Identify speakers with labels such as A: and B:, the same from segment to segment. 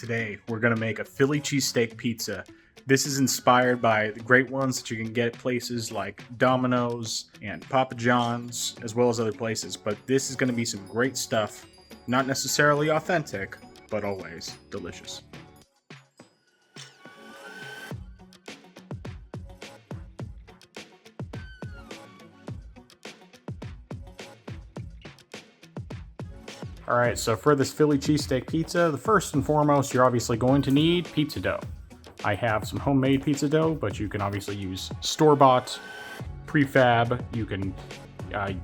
A: Today, we're going to make a Philly cheesesteak pizza. This is inspired by the great ones that you can get at places like Domino's and Papa John's, as well as other places. But this is going to be some great stuff. Not necessarily authentic, but always delicious. Alright, so for this Philly cheesesteak pizza, the first and foremost, you're obviously going to need pizza dough. I have some homemade pizza dough, but you can obviously use store-bought, prefab. You can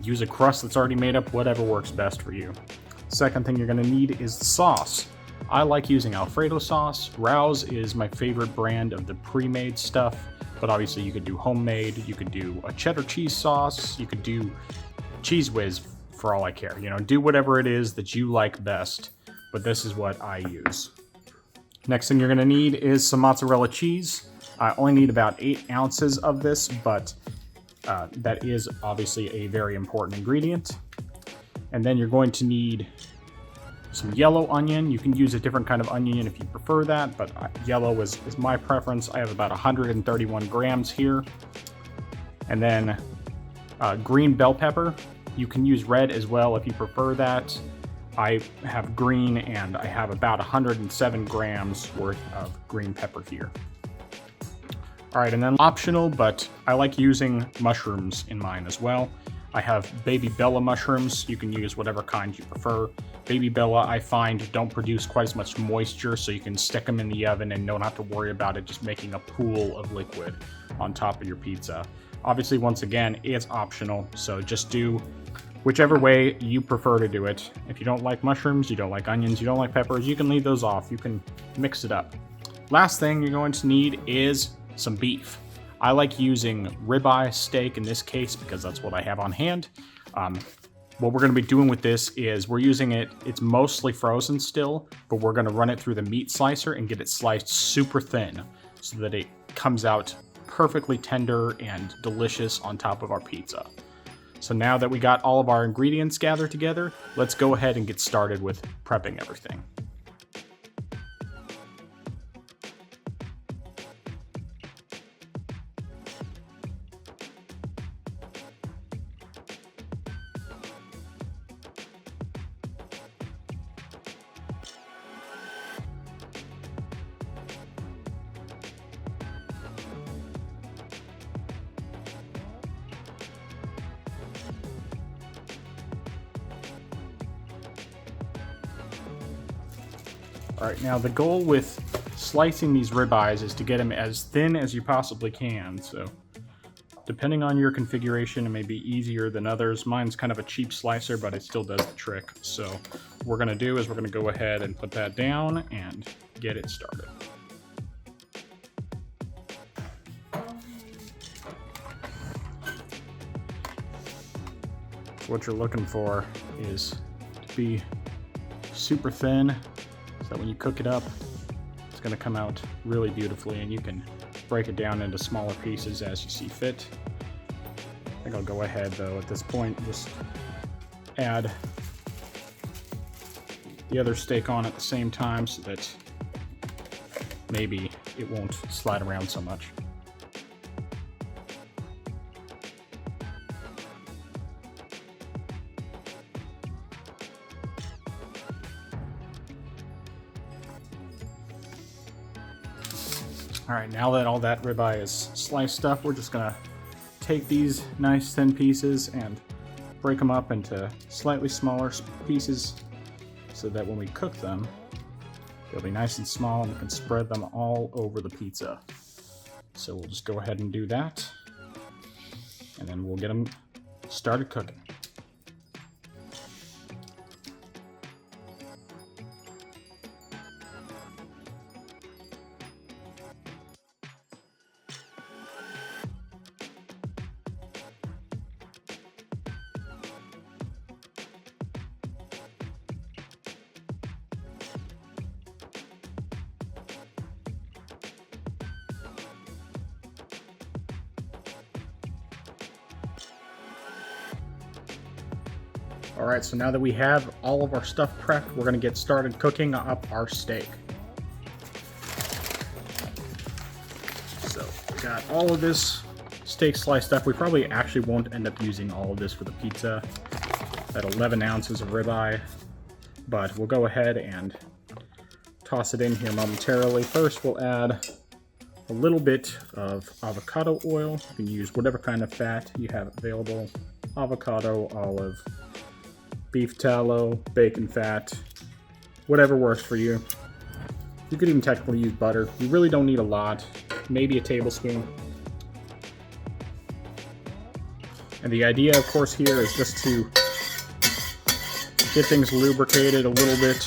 A: use a crust that's already made up, whatever works best for you. Second thing you're going to need is the sauce. I like using Alfredo sauce. Rao's is my favorite brand of the pre-made stuff, but obviously you could do homemade. You could do a cheddar cheese sauce. You could do Cheese Whiz, for all I care. You know, do whatever it is that you like best, but this is what I use. Next thing you're going to need is some mozzarella cheese. I only need about 8 ounces of this, but that is obviously a very important ingredient. And then you're going to need some yellow onion. You can use a different kind of onion if you prefer that, but yellow is my preference. I have about 131 grams here. And then green bell pepper. You can use red as well if you prefer that. I have green, and I have about 107 grams worth of green pepper here. All right, and then optional, but I like using mushrooms in mine as well. I have Baby Bella mushrooms. You can use whatever kind you prefer. Baby Bella, I find, don't produce quite as much moisture, so you can stick them in the oven and don't have to worry about it just making a pool of liquid on top of your pizza. Obviously, once again, it's optional, so just do whichever way you prefer to do it. If you don't like mushrooms, you don't like onions, you don't like peppers, you can leave those off. You can mix it up. Last thing you're going to need is some beef. I like using ribeye steak in this case because that's what I have on hand. What we're going to be doing with this is we're using it's mostly frozen still, but we're going to run it through the meat slicer and get it sliced super thin so that it comes out perfectly tender and delicious on top of our pizza. So now that we got all of our ingredients gathered together, let's go ahead and get started with prepping everything. Alright, now the goal with slicing these ribeyes is to get them as thin as you possibly can, so depending on your configuration, it may be easier than others. Mine's kind of a cheap slicer, but it still does the trick. So what we're going to do is we're going to go ahead and put that down and get it started. So what you're looking for is to be super thin, so that when you cook it up, it's going to come out really beautifully, and you can break it down into smaller pieces as you see fit. I think I'll go ahead though at this point, just add the other steak on at the same time so that maybe it won't slide around so much. All right, now that all that ribeye is sliced up, we're just gonna take these nice thin pieces and break them up into slightly smaller pieces so that when we cook them, they'll be nice and small and we can spread them all over the pizza. So we'll just go ahead and do that, and then we'll get them started cooking. Alright, so now that we have all of our stuff prepped, we're going to get started cooking up our steak. Got all of this steak sliced up. We probably actually won't end up using all of this for the pizza. At 11 ounces of ribeye, but we'll go ahead and toss it in here momentarily. First, we'll add a little bit of avocado oil. You can use whatever kind of fat you have available. Avocado, olive, beef tallow, bacon fat, whatever works for you. You could even technically use butter. You really don't need a lot, maybe a tablespoon. And the idea, of course, here is just to get things lubricated a little bit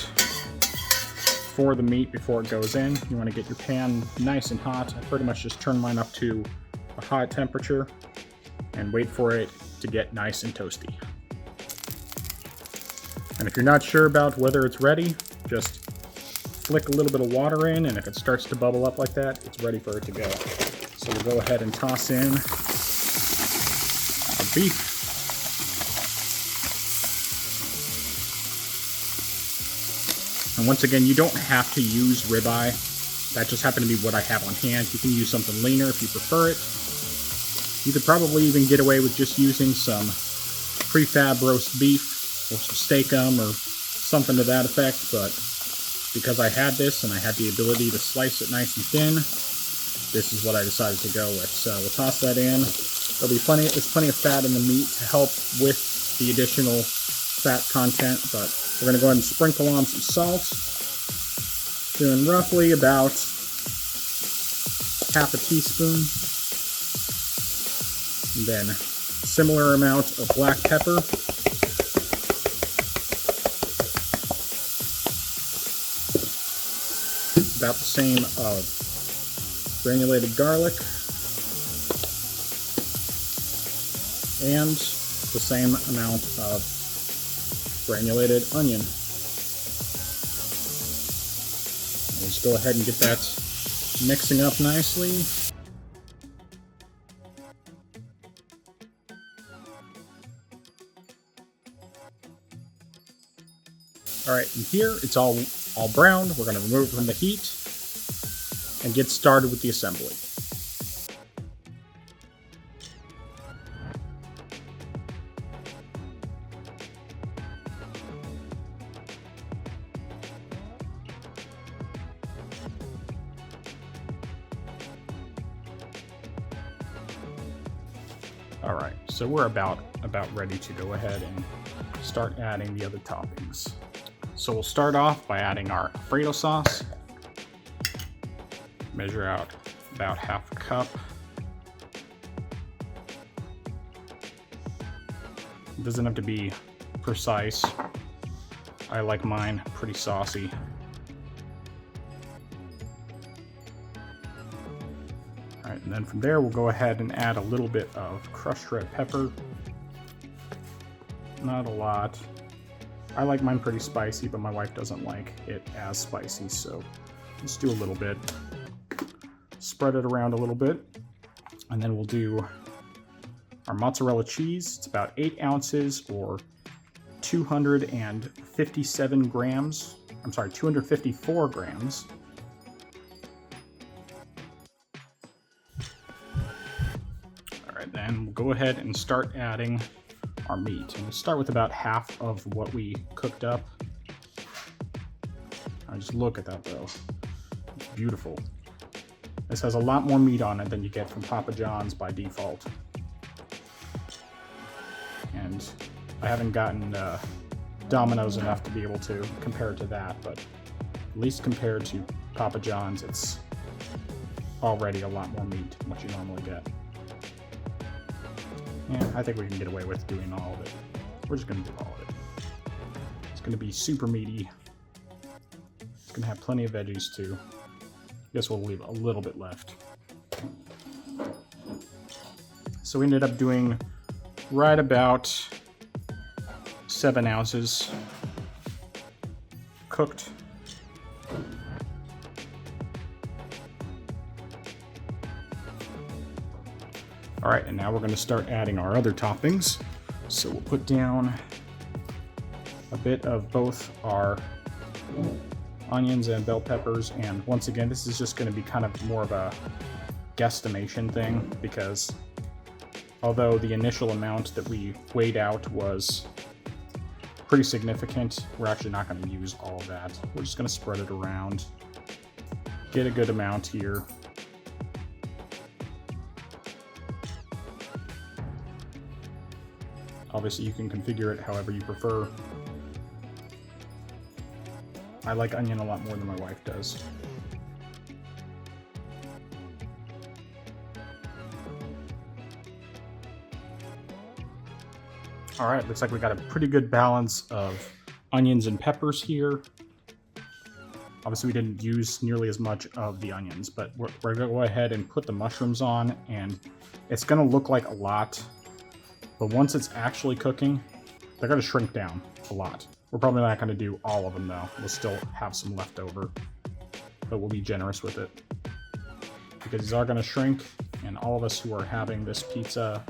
A: for the meat before it goes in. You want to get your pan nice and hot. I pretty much just turn mine up to a hot temperature and wait for it to get nice and toasty. And if you're not sure about whether it's ready, just flick a little bit of water in, and if it starts to bubble up like that, it's ready for it to go. So we'll go ahead and toss in our beef. And once again, you don't have to use ribeye. That just happened to be what I have on hand. You can use something leaner if you prefer it. You could probably even get away with just using some prefab roast beef or some steakum or something to that effect, but because I had this and I had the ability to slice it nice and thin, this is what I decided to go with. So we'll toss that in. There's plenty of fat in the meat to help with the additional fat content, but we're going to go ahead and sprinkle on some salt, doing roughly about half a teaspoon, and then similar amount of black pepper, about the same of granulated garlic, and the same amount of granulated onion. Let's go ahead and get that mixing up nicely. Alright, and here it's all browned. We're going to remove it from the heat and get started with the assembly. Alright, so we're about ready to go ahead and start adding the other toppings. So we'll start off by adding our Alfredo sauce. Measure out about half a cup. It doesn't have to be precise. I like mine pretty saucy. Alright, and then from there we'll go ahead and add a little bit of crushed red pepper. Not a lot. I like mine pretty spicy, but my wife doesn't like it as spicy, so let's do a little bit. Spread it around a little bit, and then we'll do our mozzarella cheese. It's about 8 ounces or 257 grams. I'm sorry, 254 grams. All right, then we'll go ahead and start adding our meat. And we'll start with about half of what we cooked up. Just look at that though. It's beautiful. This has a lot more meat on it than you get from Papa John's by default. And I haven't gotten Domino's enough to be able to compare it to that, but at least compared to Papa John's, it's already a lot more meat than what you normally get. And I think we can get away with doing all of it. We're just going to do all of it. It's going to be super meaty. It's going to have plenty of veggies too. I guess we'll leave a little bit left. So we ended up doing right about 7 ounces cooked. All right, and now we're going to start adding our other toppings. So we'll put down a bit of both our onions and bell peppers, and once again, this is just going to be kind of more of a guesstimation thing, because although the initial amount that we weighed out was pretty significant, we're actually not going to use all of that. We're just going to spread it around, get a good amount here. Obviously, you can configure it however you prefer. I like onion a lot more than my wife does. All right, looks like we got a pretty good balance of onions and peppers here. Obviously, we didn't use nearly as much of the onions, but we're gonna go ahead and put the mushrooms on, and it's gonna look like a lot, but once it's actually cooking, they're gonna shrink down a lot. We're probably not gonna do all of them though. We'll still have some left over, but we'll be generous with it because these are gonna shrink, and all of us who are having this pizza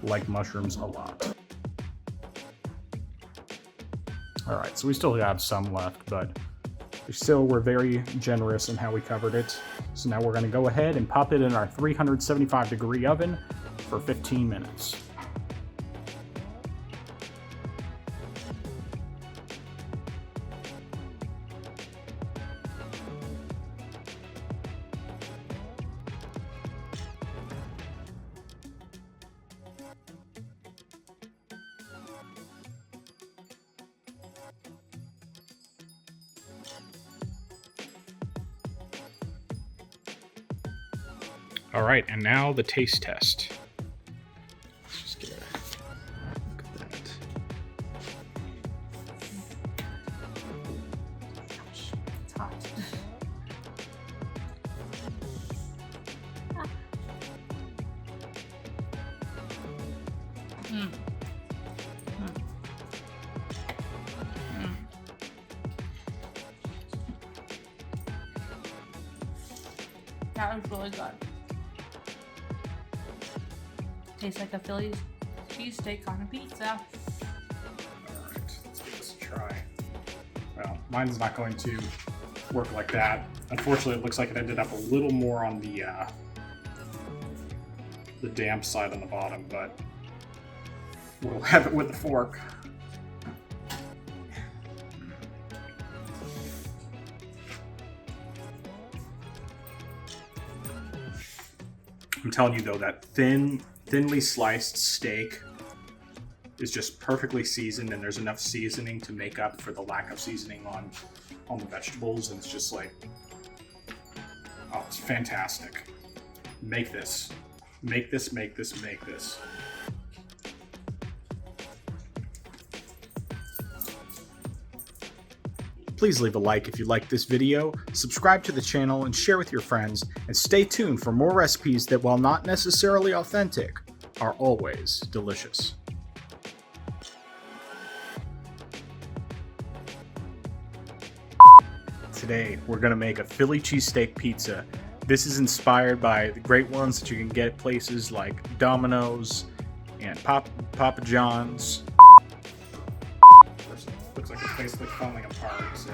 A: like mushrooms a lot. All right, so we still have some left, but we're very generous in how we covered it. So now we're gonna go ahead and pop it in our 375-degree oven for 15 minutes. All right, and now the taste test. Let's just get a look at that.
B: Ouch, it's hot. That was really good. Tastes like a Philly cheesesteak on a pizza.
A: All right, let's give this a try. Well, mine's not going to work like that. Unfortunately, it looks like it ended up a little more on the damp side on the bottom, but we'll have it with a fork. I'm telling you though, that thinly sliced steak is just perfectly seasoned, and there's enough seasoning to make up for the lack of seasoning on the vegetables, and it's just like, oh, it's fantastic. Make this. Make this, make this, make this. Please leave a like if you liked this video, subscribe to the channel and share with your friends, and stay tuned for more recipes that, while not necessarily authentic, are always delicious. Today, we're going to make a Philly cheesesteak pizza. This is inspired by the great ones that you can get at places like Domino's and Papa John's. Looks like it's basically falling apart. So.